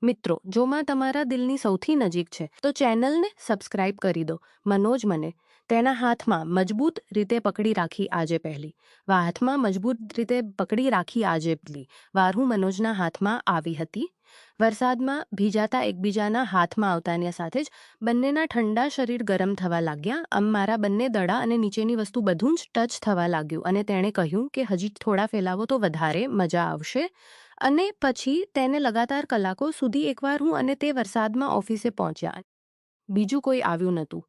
મિત્રો, જો માં તમારા દિલની સૌથી નજીક છે તો ચેનલને સબસ્ક્રાઇબ કરી દો. મનોજ મને તેના હાથમાં મજબૂત રીતે પકડી રાખી આજે પહેલી વાર હું મનોજના હાથમાં આવી હતી. વરસાદમાં ભીજાતા એકબીજાના હાથમાં આવતાની સાથે જ બંનેના ઠંડા શરીર ગરમ થવા લાગ્યા. મારા બંને દડા અને નીચેની વસ્તુ બધું જ ટચ થવા લાગ્યું અને તેણે કહ્યું કે હજી થોડા ફેલાવો તો વધારે મજા આવશે. અને પછી તેને લગાતાર કલાકો સુધી એકવાર હું અને તે વરસાદમાં ઓફિસે પહોંચ્યા. બીજું કોઈ આવ્યું નહોતું.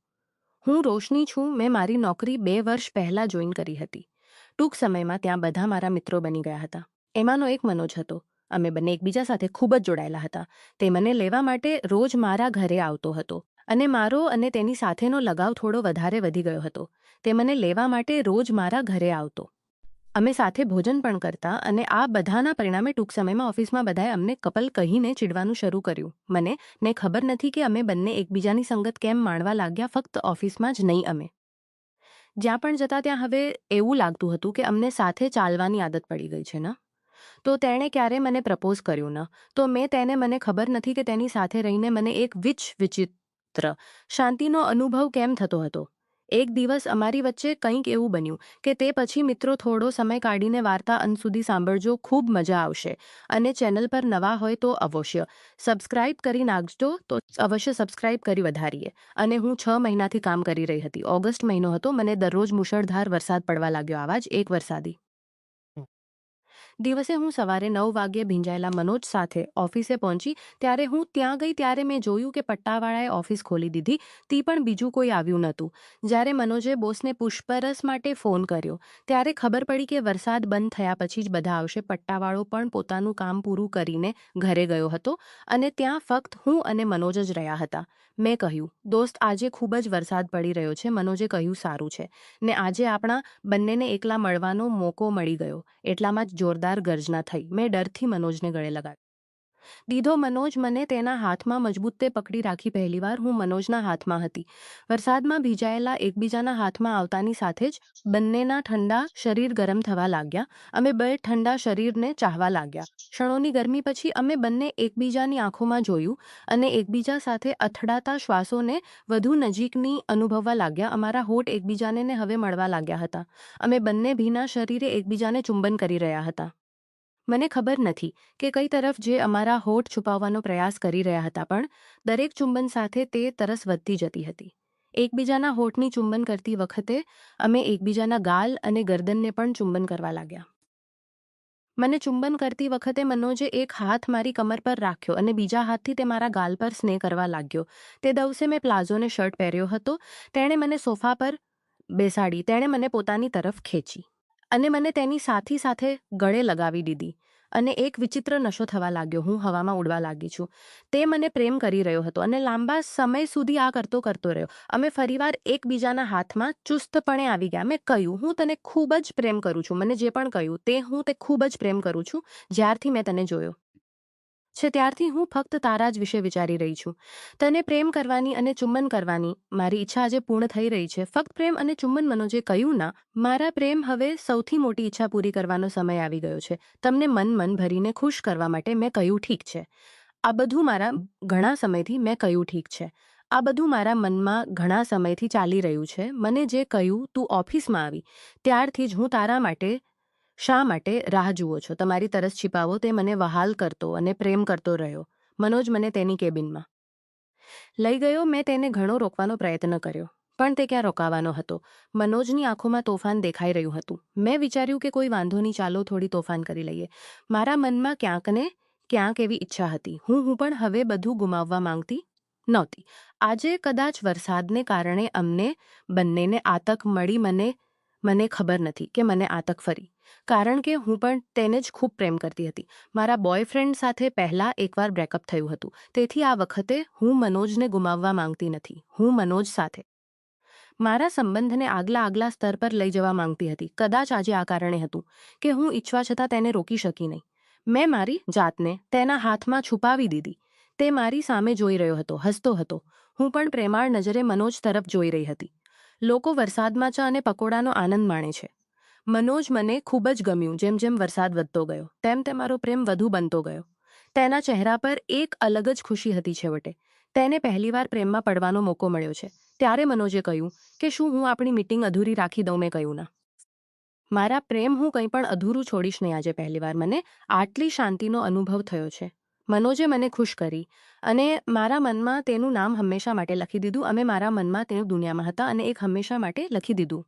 હું રોશની છું. મેં મારી નોકરી 2 વર્ષ પહેલાં જોઈન કરી હતી. ટૂંક સમયમાં ત્યાં બધા મારા મિત્રો બની ગયા હતા. એમાંનો એક મનોજ હતો. અમે બંને એકબીજા સાથે ખૂબ જ જોડાયેલા હતા. તે મને લેવા માટે રોજ મારા ઘરે આવતો હતો અને મારો અને તેની સાથેનો લગાવ થોડો વધારે વધી ગયો હતો. તે મને લેવા માટે રોજ મારા ઘરે આવતો. અમે સાથે ભોજન પણ કરતા અને આ બધાના પરિણામે ટૂંક સમયમાં ઓફિસમાં બધાએ અમને કપલ કહીને ચીડવાનું શરૂ કર્યું. મને ખબર નથી કે અમે બંને એકબીજાની સંગત કેમ માણવા લાગ્યા, ફક્ત ઓફિસમાં જ નહીં. અમે જ્યાં પણ જતા ત્યાં હવે એવું લાગતું હતું કે અમને સાથે ચાલવાની આદત પડી ગઈ છે ને. તો તેણે ક્યારે મને પ્રપોઝ કર્યું ન તો મને ખબર નથી કે તેની સાથે રહીને મને એક વિચિત્ર શાંતિનો અનુભવ કેમ થતો હતો. એક દિવસ અમારી વચ્ચે કંઈક એવું બન્યું કે તે પછી મિત્રો થોડો સમય કાઢીને વાર્તા અંત સુધી સાંભળજો, ખૂબ મજા આવશે. અને ચેનલ પર નવા હોય તો અવશ્ય સબસ્ક્રાઇબ કરી નાખજો. તો અવશ્ય સબસ્ક્રાઇબ કરી વધારીએ. અને હું 6 મહિનાથી કામ કરી રહી હતી. ઓગસ્ટ મહિનો હતો. મને દરરોજ મુશળધાર વરસાદ પડવા લાગ્યો. આવા જ એક વરસાદી દિવસે હું સવારે 9 વાગ્યે ભીંજાયેલા મનોજ સાથે ઓફિસે પહોંચી. ત્યારે હું ત્યાં ગઈ ત્યારે મેં જોયું કે પટ્ટાવાળાએ ઓફિસ ખોલી દીધી. તે પણ બીજું કોઈ આવ્યું નહોતું. જ્યારે મનોજે બોસને પૂછપરછ માટે ફોન કર્યો ત્યારે ખબર પડી કે વરસાદ બંધ થયા પછી જ બધા આવશે. પટ્ટાવાળો પણ પોતાનું કામ પૂરું કરીને ઘરે ગયો હતો અને ત્યાં ફક્ત હું અને મનોજ જ રહ્યા હતા. મેં કહ્યું, દોસ્ત, આજે ખૂબ જ વરસાદ પડી રહ્યો છે. મનોજે કહ્યું, સારું છે ને આજે આપણા બંનેને એકલા મળવાનો મોકો મળી ગયો. એટલામાં જ જોરદાર ગર્જના થઈ. મેં ડરથી મનોજને ગળે લગાવી દીધો. મનોજ મને તેના હાથમાં મજબૂતે પકડી રાખી. પહેલીવાર હું મનોજના હાથમાં હતી. વરસાદમાં ભીજાયેલા એકબીજાના હાથમાં આવતાની સાથે જ બંનેના ઠંડા શરીર ગરમ થવા લાગ્યા. અમે બે ઠંડા શરીરને ચાહવા લાગ્યા. ક્ષણોની ગરમી પછી અમે બંને એકબીજાની આંખોમાં જોયું અને એકબીજા સાથે અથડાતા શ્વાસોને વધુ નજીકની અનુભવવા લાગ્યા. અમારા હોઠ એકબીજાને હવે મળવા લાગ્યા હતા. અમે બંને ભીના શરીરે એકબીજાને ચુંબન કરી રહ્યા હતા. મને ખબર નથી કે કઈ તરફ જે અમારા હોઠ છુપાવવાનો પ્રયાસ કરી રહ્યા હતા, પણ દરેક ચુંબન સાથે તે તરસ વધતી જતી હતી. એકબીજાના હોઠની ચુંબન કરતી વખતે અમે એકબીજાના ગાલ અને ગરદનને પણ ચુંબન કરવા લાગ્યા. મને ચુંબન કરતી વખતે મનોજે એક હાથ મારી કમર પર રાખ્યો અને બીજા હાથથી તે મારા ગાલ પર સ્નેહ કરવા લાગ્યો. તે દિવસે મેં પ્લાઝોને શર્ટ પહેર્યો હતો. તેણે મને સોફા પર બેસાડી. તેણે મને પોતાની તરફ ખેંચી અને મને તેની સાથે ગળે લગાવી દીધી અને એક વિચિત્ર નશો થવા લાગ્યો. હું હવામાં ઉડવા લાગી છું. તે મને પ્રેમ કરી રહ્યો હતો અને લાંબા સમય સુધી આ કરતો રહ્યો. અમે ફરીવાર એકબીજાના હાથમાં ચુસ્તપણે આવી ગયા. મેં કહ્યું, હું તને ખૂબ જ પ્રેમ કરું છું. મને જે પણ કહ્યું તે હું તે ખૂબ જ પ્રેમ કરું છું. જ્યારથી મેં તને જોયો છે ત્યારથી હું ફક્ત તારા જ વિશે વિચારી રહી છું. તને પ્રેમ કરવાની અને ચુંબન કરવાની મારી ઈચ્છા આજે પૂર્ણ થઈ રહી છે. ફક્ત પ્રેમ અને ચુંબન. મનોજે કહ્યું, ના, મારા પ્રેમ, હવે સૌથી મોટી ઈચ્છા પૂરી કરવાનો સમય આવી ગયો છે. તમને મન ભરીને ખુશ કરવા માટે. મેં કહ્યું, ઠીક છે. આ બધું મારા મનમાં ઘણા સમયથી ચાલી રહ્યું છે. મને જે કહ્યું તું ઓફિસમાં આવી ત્યારથી જ હું તારા માટે શા માટે રાહ જુઓ છો. તમારી તરસ छिपाવો. તે મને વહાલ કરતો અને પ્રેમ કરતો રહ્યો. મનોજ મને તેની કેબિનમાં લઈ ગયો. મેં તેને ઘણો રોકવાનો પ્રયત્ન કર્યો, પણ તે ક્યાં રોકાવાનો હતો. મનોજની આંખોમાં તોફાન દેખાઈ રહ્યું હતું. મેં વિચાર્યું કે કોઈ વાંધો નહીં, ચાલો થોડી તોફાન કરી લઈએ. મારા મનમાં ક્યાંક એવી ઈચ્છા હતી. હું પણ હવે બધું ગુમાવવા માંગતી નહોતી. આજે કદાચ વરસાદને કારણે અમને બંનેને આતક મળી. મને ખબર નથી કે મને આતક ફરી, કારણ કે હું પણ તેને જ ખૂબ પ્રેમ કરતી હતી. મારા બોયફ્રેન્ડ સાથે પહેલાં એકવાર બ્રેકઅપ થયું હતું. તેથી આ વખતે હું મનોજને ગુમાવવા માંગતી નથી. હું મનોજ સાથે મારા સંબંધને આગલા સ્તર પર લઈ જવા માંગતી હતી. કદાચ આજે આ કારણે હતું કે હું ઈચ્છવા છતાં તેને રોકી શકી નહીં. મેં મારી જાતને તેના હાથમાં છુપાવી દીધી. તે મારી સામે જોઈ રહ્યો હતો, હસતો હતો. હું પણ પ્રેમાળ નજરે મનોજ તરફ જોઈ રહી હતી. લોકો વરસાદમાં ચા અને પકોડાનો આનંદ માણે છે. મનોજ મને ખૂબ જ ગમ્યું. જેમ જેમ વરસાદ વધતો ગયો તેમ મારો પ્રેમ વધુ બનતો ગયો. તેના ચહેરા પર એક અલગ જ ખુશી હતી છેવટે. તેને પહેલીવાર પ્રેમમાં પડવાનો મોકો મળ્યો છે. ત્યારે મનોજે કહ્યું કે શું હું આપણી મીટિંગ અધૂરી રાખી દઉં? મેં કહ્યું ના. મારા પ્રેમ, હું કંઈ પણ અધૂરું છોડીશ નહીં. આજે પહેલીવાર મને આટલી શાંતિનો અનુભવ થયો છે. મનોજે મને ખુશ કરી અને મારા મનમાં તેનું નામ હંમેશા માટે લખી દીધું. અમે મારા મનમાં તેનું દુનિયામાં હતા અને એક હંમેશા માટે લખી દીધું.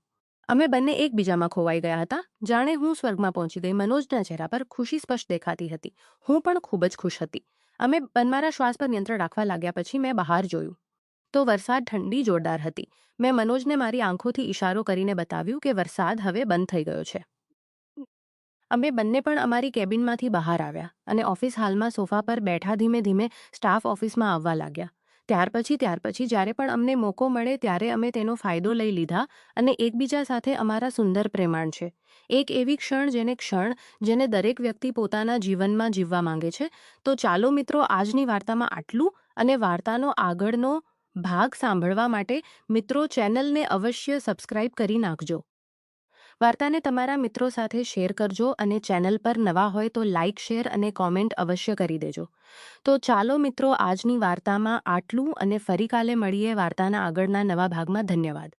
અમે બંને એકબીજામાં ખોવાઈ ગયા હતા, જાણે હું સ્વર્ગમાં પહોંચી ગઈ. મનોજના ચહેરા પર ખુશી સ્પષ્ટ દેખાતી હતી. હું પણ ખૂબ જ ખુશ હતી. અમે મારા શ્વાસ પર નિયંત્રણ રાખવા લાગ્યા. પછી મેં બહાર જોયું તો વરસાદ, ઠંડી જોરદાર હતી. મેં મનોજને મારી આંખોથી ઇશારો કરીને બતાવ્યું કે વરસાદ હવે બંધ થઈ ગયો છે. અમે બંને પણ અમારી કેબિનમાંથી બહાર આવ્યા અને ઓફિસ હાલમાં સોફા પર બેઠા ધીમે ધીમે સ્ટાફ ઓફિસમાં આવવા લાગ્યા. ત્યાર પછી જ્યારે પણ અમને મોકો મળે ત્યારે અમે તેનો ફાયદો લઈ લીધા અને એકબીજા સાથે અમારા સુંદર પ્રેમાણ છે. એક એવી ક્ષણ જેને દરેક વ્યક્તિ પોતાના જીવનમાં જીવવા માંગે છે. તો ચાલો મિત્રો, આજની વાર્તામાં આટલું. અને વાર્તાનો આગળનો ભાગ સાંભળવા માટે મિત્રો ચેનલને અવશ્ય સબસ્ક્રાઇબ કરી નાખજો. વાર્તાને તમારા મિત્રો સાથે શેર કરજો અને ચેનલ પર નવા હોય તો લાઇક, શેર અને કોમેન્ટ અવશ્ય કરી દેજો. તો ચાલો મિત્રો, આજની વાર્તામાં આટલું અને ફરી કાલે મળીએ વાર્તાના આગળના નવા ભાગમાં. ધન્યવાદ.